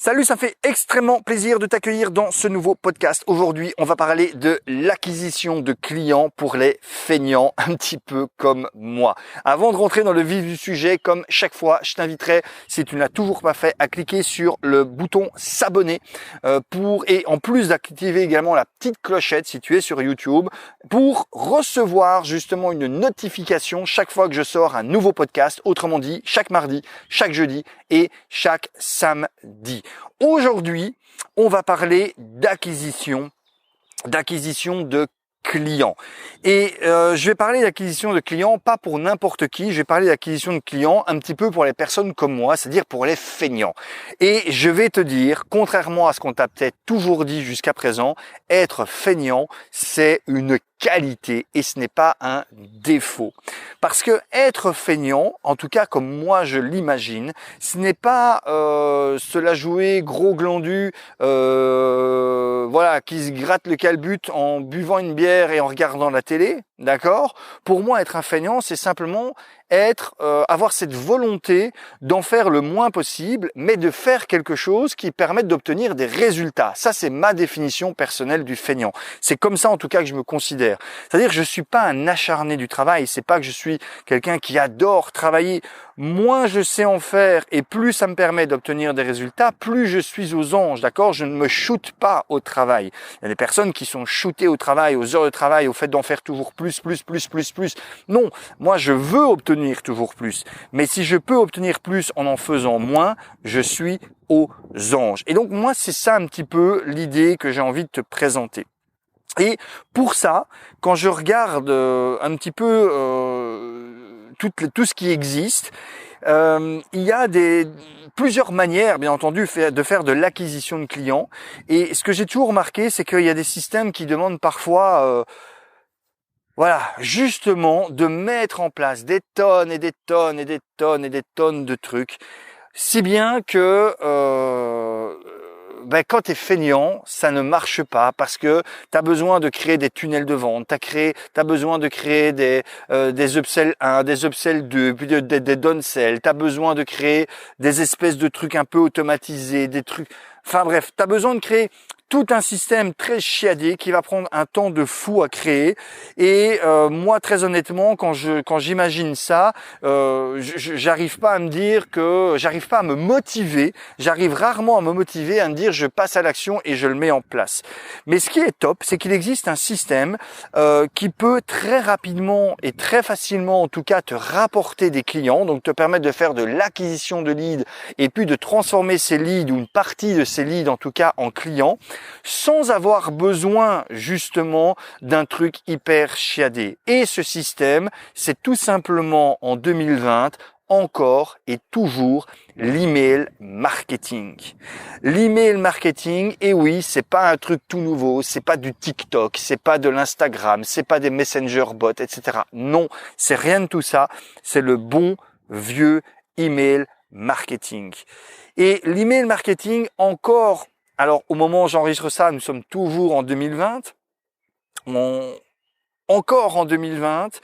Salut, ça fait extrêmement plaisir de t'accueillir dans ce nouveau podcast. Aujourd'hui, on va parler de l'acquisition de clients pour les feignants, un petit peu comme moi. Avant de rentrer dans le vif du sujet, comme chaque fois, je t'inviterai, si tu ne l'as toujours pas fait, à cliquer sur le bouton s'abonner et en plus d'activer également la petite clochette si tu es sur YouTube pour recevoir justement une notification chaque fois que je sors un nouveau podcast, autrement dit, chaque mardi, chaque jeudi et chaque samedi. Aujourd'hui, on va parler d'acquisition de clients. Et je vais parler d'acquisition de clients pas pour n'importe qui, je vais parler d'acquisition de clients un petit peu pour les personnes comme moi, c'est-à-dire pour les feignants. Et je vais te dire, contrairement à ce qu'on t'a peut-être toujours dit jusqu'à présent, être feignant, c'est une qualité et ce n'est pas un défaut. Parce que être feignant, en tout cas comme moi je l'imagine, ce n'est pas se la jouer gros glandu, qui se gratte le calbut en buvant une bière et en regardant la télé, d'accord ? Pour moi, être un feignant, c'est simplement avoir cette volonté d'en faire le moins possible, mais de faire quelque chose qui permette d'obtenir des résultats. Ça, c'est ma définition personnelle du feignant. C'est comme ça, en tout cas, que je me considère. C'est-à-dire que je suis pas un acharné du travail. C'est pas que je suis quelqu'un qui adore travailler. Moins je sais en faire et plus ça me permet d'obtenir des résultats, plus je suis aux anges, d'accord ? Je ne me shoote pas au travail. Il y a des personnes qui sont shootées au travail, aux heures de travail, au fait d'en faire toujours plus. Non, moi je veux obtenir toujours plus. Mais si je peux obtenir plus en faisant moins, je suis aux anges. Et donc moi c'est ça un petit peu l'idée que j'ai envie de te présenter. Et pour ça, quand je regarde un petit peu tout ce qui existe, il y a plusieurs manières, bien entendu, de faire de l'acquisition de clients. Et ce que j'ai toujours remarqué, c'est qu'il y a des systèmes qui demandent parfois, justement, de mettre en place des tonnes et des tonnes et des tonnes et des tonnes de trucs, si bien que quand tu es feignant, ça ne marche pas parce que tu as besoin de créer des tunnels de vente, t'as besoin de créer des upsell 1, des upsell 2, puis des downsell, tu as besoin de créer des espèces de trucs un peu automatisés, des trucs... Enfin bref, tu as besoin de créer tout un système très chiadé qui va prendre un temps de fou à créer. Et moi, très honnêtement, quand j'imagine ça, j'arrive pas à me motiver. J'arrive rarement à me motiver à me dire je passe à l'action et je le mets en place. Mais ce qui est top, c'est qu'il existe un système qui peut très rapidement et très facilement, en tout cas, te rapporter des clients, donc te permettre de faire de l'acquisition de leads et puis de transformer ces leads ou une partie de ces leads, en tout cas, en clients, sans avoir besoin justement d'un truc hyper chiadé. Et ce système, c'est tout simplement en 2020 encore et toujours l'email marketing. L'email marketing, et oui, c'est pas un truc tout nouveau, c'est pas du TikTok, c'est pas de l'Instagram, c'est pas des Messenger bots, etc. Non, c'est rien de tout ça, c'est le bon vieux email marketing. Et l'email marketing encore, alors au moment où j'enregistre ça, nous sommes toujours en 2020, encore en 2020,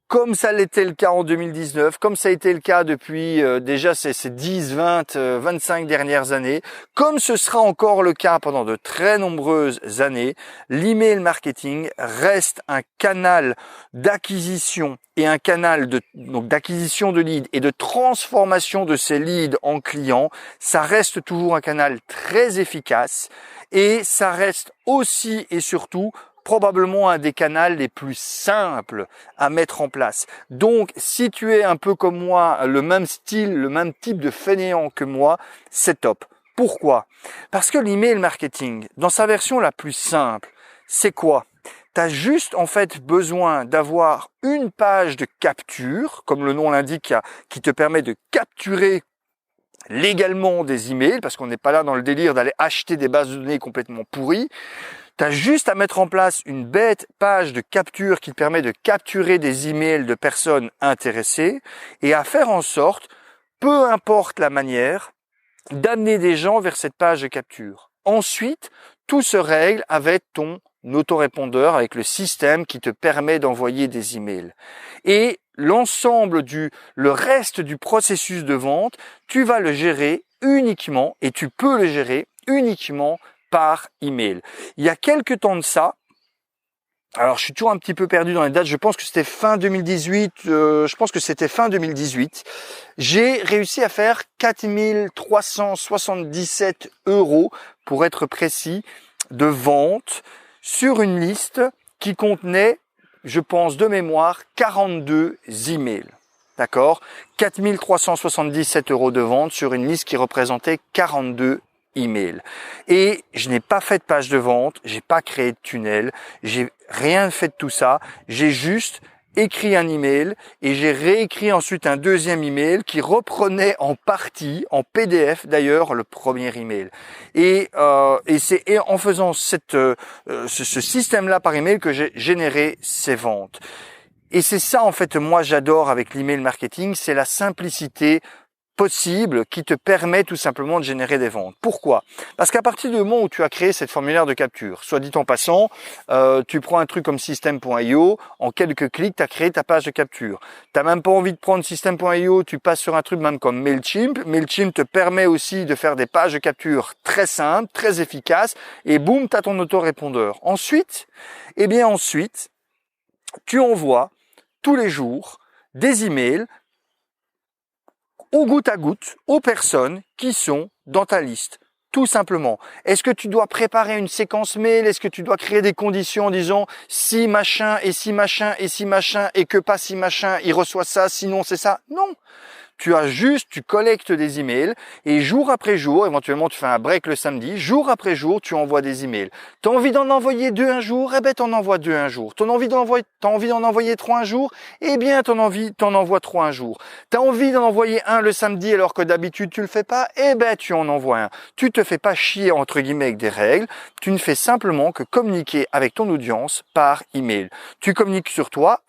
comme ça l'était le cas en 2019, comme ça a été le cas depuis déjà ces 10, 20, 25 dernières années, comme ce sera encore le cas pendant de très nombreuses années, l'email marketing reste un canal d'acquisition et un canal d'acquisition de leads et de transformation de ces leads en clients. Ça reste toujours un canal très efficace et ça reste aussi et surtout probablement un des canaux les plus simples à mettre en place. Donc, si tu es un peu comme moi, le même style, le même type de fainéant que moi, c'est top. Pourquoi ? Parce que l'email marketing, dans sa version la plus simple, c'est quoi ? Tu as juste en fait besoin d'avoir une page de capture, comme le nom l'indique, qui te permet de capturer légalement des emails, parce qu'on n'est pas là dans le délire d'aller acheter des bases de données complètement pourries. Tu as juste à mettre en place une bête page de capture qui te permet de capturer des emails de personnes intéressées et à faire en sorte, peu importe la manière, d'amener des gens vers cette page de capture. Ensuite, tout se règle avec ton autorépondeur, avec le système qui te permet d'envoyer des emails. Et le reste du processus de vente, tu vas le gérer uniquement, et tu peux le gérer uniquement par email. Il y a quelques temps de ça, alors je suis toujours un petit peu perdu dans les dates, je pense que c'était fin 2018, j'ai réussi à faire 4377 € pour être précis de vente sur une liste qui contenait, je pense de mémoire, 42 emails. D'accord? 4377 € de vente sur une liste qui représentait 42 emails. Et je n'ai pas fait de page de vente, j'ai pas créé de tunnel, j'ai rien fait de tout ça, j'ai juste écrit un email et j'ai réécrit ensuite un deuxième email qui reprenait en partie, en PDF d'ailleurs, le premier email. Et c'est en faisant ce système-là par email que j'ai généré ces ventes. Et c'est ça en fait moi j'adore avec l'email marketing, c'est la simplicité possible qui te permet tout simplement de générer des ventes. Pourquoi? Parce qu'à partir du moment où tu as créé cette formulaire de capture, soit dit en passant, tu prends un truc comme System.io, en quelques clics, tu as créé ta page de capture. Tu n'as même pas envie de prendre System.io, tu passes sur un truc même comme Mailchimp. Mailchimp te permet aussi de faire des pages de capture très simples, très efficaces, et boum, tu as ton autorépondeur. Ensuite, tu envoies tous les jours des emails au goutte à goutte aux personnes qui sont dans ta liste. Tout simplement. Est-ce que tu dois préparer une séquence mail? Est-ce que tu dois créer des conditions en disant si machin et si machin et si machin et que pas si machin, il reçoit ça, sinon c'est ça? Non. Tu collectes des emails et jour après jour, éventuellement tu fais un break le samedi, jour après jour, tu envoies des emails. Tu as envie d'en envoyer 2 un jour, eh ben t'en envoies 2 un jour. T'as envie d'en envoyer 3 un jour, eh bien t'en envoies 3 un jour. Tu as envie d'en envoyer un le samedi alors que d'habitude tu le fais pas, eh ben tu en envoies un. Tu te fais pas chier entre guillemets avec des règles, tu ne fais simplement que communiquer avec ton audience par email. Tu communiques sur quoi?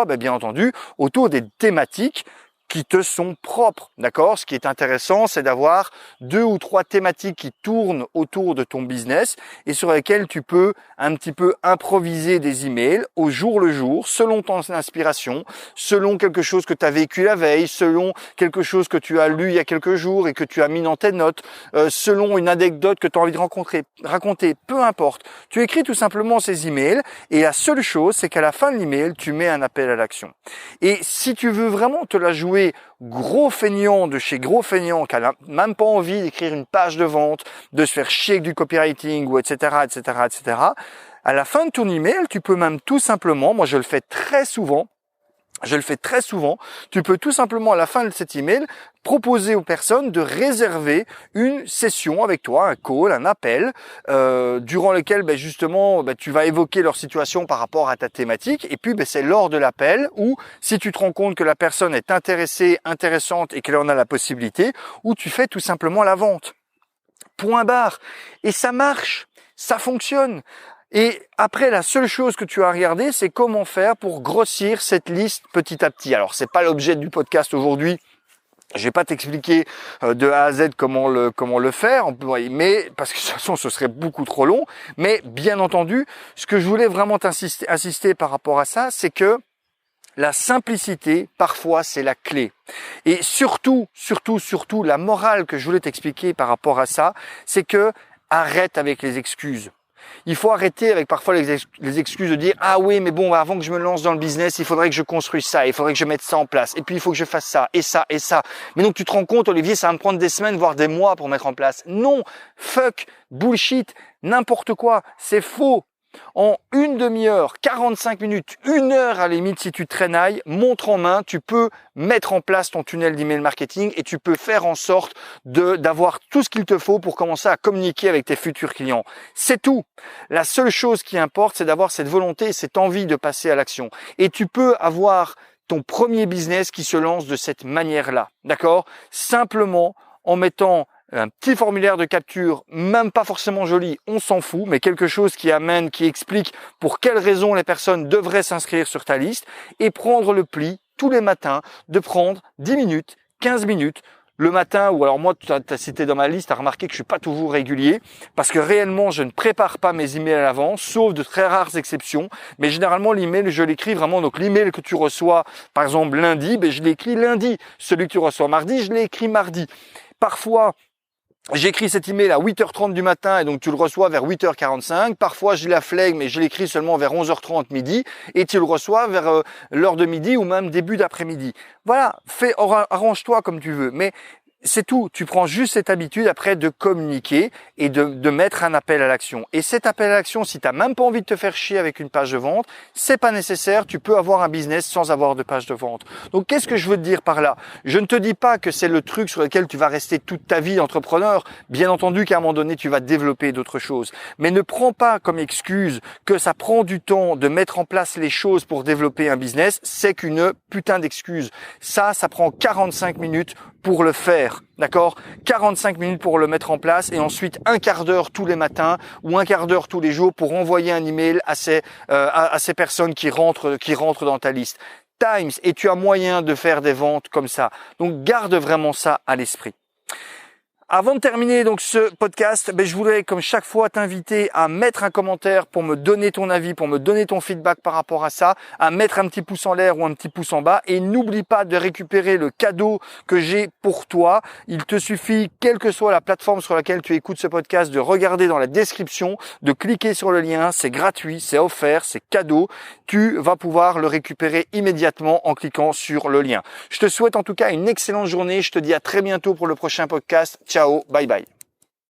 Ben, bien entendu, autour des thématiques qui te sont propres, d'accord? Ce qui est intéressant, c'est d'avoir 2 ou 3 thématiques qui tournent autour de ton business et sur lesquelles tu peux un petit peu improviser des emails au jour le jour, selon ton inspiration, selon quelque chose que tu as vécu la veille, selon quelque chose que tu as lu il y a quelques jours et que tu as mis dans tes notes, selon une anecdote que tu as envie de raconter, peu importe. Tu écris tout simplement ces emails et la seule chose, c'est qu'à la fin de l'email, tu mets un appel à l'action. Et si tu veux vraiment te la jouer gros feignant de chez gros feignant qui n'a même pas envie d'écrire une page de vente, de se faire chier avec du copywriting ou etc., à la fin de ton email, tu peux même tout simplement, moi je le fais très souvent, tu peux tout simplement à la fin de cet email proposer aux personnes de réserver une session avec toi, un call, un appel, durant lequel justement tu vas évoquer leur situation par rapport à ta thématique et puis c'est lors de l'appel où si tu te rends compte que la personne est intéressante et qu'elle en a la possibilité, où tu fais tout simplement la vente. Point barre. Et ça marche, ça fonctionne. Et après, la seule chose que tu as à regarder, c'est comment faire pour grossir cette liste petit à petit. Alors, c'est pas l'objet du podcast aujourd'hui. Je vais pas t'expliquer de A à Z comment le faire, mais parce que de toute façon, ce serait beaucoup trop long. Mais bien entendu, ce que je voulais vraiment insister par rapport à ça, c'est que la simplicité, parfois, c'est la clé. Et surtout, la morale que je voulais t'expliquer par rapport à ça, c'est que arrête avec les excuses. Il faut arrêter avec parfois les excuses de dire « Ah oui, mais bon, avant que je me lance dans le business, il faudrait que je construise ça, il faudrait que je mette ça en place, et puis il faut que je fasse ça, et ça, et ça. » Mais donc tu te rends compte, Olivier, ça va me prendre des semaines, voire des mois pour mettre en place. Non, fuck, bullshit, n'importe quoi, c'est faux. En une demi-heure, 45 minutes, 1 heure à la limite si tu traînailles, montre en main, tu peux mettre en place ton tunnel d'email marketing et tu peux faire en sorte d'avoir tout ce qu'il te faut pour commencer à communiquer avec tes futurs clients. C'est tout. La seule chose qui importe, c'est d'avoir cette volonté et cette envie de passer à l'action. Et tu peux avoir ton premier business qui se lance de cette manière-là. D'accord? Simplement en mettant un petit formulaire de capture, même pas forcément joli, on s'en fout, mais quelque chose qui explique pour quelles raisons les personnes devraient s'inscrire sur ta liste et prendre le pli tous les matins de prendre 10 minutes, 15 minutes le matin, ou alors moi, tu as cité dans ma liste, tu as remarqué que je suis pas toujours régulier parce que réellement, je ne prépare pas mes emails à l'avance, sauf de très rares exceptions, mais généralement, l'email, je l'écris vraiment, donc l'email que tu reçois, par exemple, lundi, je l'écris lundi. Celui que tu reçois mardi, je l'écris mardi. Parfois, j'écris cet email à 8h30 du matin et donc tu le reçois vers 8h45. Parfois, j'ai la flemme mais je l'écris seulement vers 11h30 midi et tu le reçois vers l'heure de midi ou même début d'après-midi. Voilà, arrange-toi comme tu veux. Mais c'est tout. Tu prends juste cette habitude après de communiquer et de mettre un appel à l'action. Et cet appel à l'action, si tu n'as même pas envie de te faire chier avec une page de vente, c'est pas nécessaire. Tu peux avoir un business sans avoir de page de vente. Donc, qu'est-ce que je veux te dire par là? Je ne te dis pas que c'est le truc sur lequel tu vas rester toute ta vie d'entrepreneur. Bien entendu qu'à un moment donné, tu vas développer d'autres choses. Mais ne prends pas comme excuse que ça prend du temps de mettre en place les choses pour développer un business. C'est qu'une putain d'excuse. Ça prend 45 minutes pour le faire, d'accord? 45 minutes pour le mettre en place et ensuite un quart d'heure tous les matins ou un quart d'heure tous les jours pour envoyer un email à ces personnes qui rentrent dans ta liste. Times, et tu as moyen de faire des ventes comme ça. Donc garde vraiment ça à l'esprit. Avant de terminer donc ce podcast, je voudrais comme chaque fois t'inviter à mettre un commentaire pour me donner ton avis, pour me donner ton feedback par rapport à ça, à mettre un petit pouce en l'air ou un petit pouce en bas et n'oublie pas de récupérer le cadeau que j'ai pour toi. Il te suffit, quelle que soit la plateforme sur laquelle tu écoutes ce podcast, de regarder dans la description, de cliquer sur le lien, c'est gratuit, c'est offert, c'est cadeau. Tu vas pouvoir le récupérer immédiatement en cliquant sur le lien. Je te souhaite en tout cas une excellente journée, je te dis à très bientôt pour le prochain podcast. Ciao, bye bye.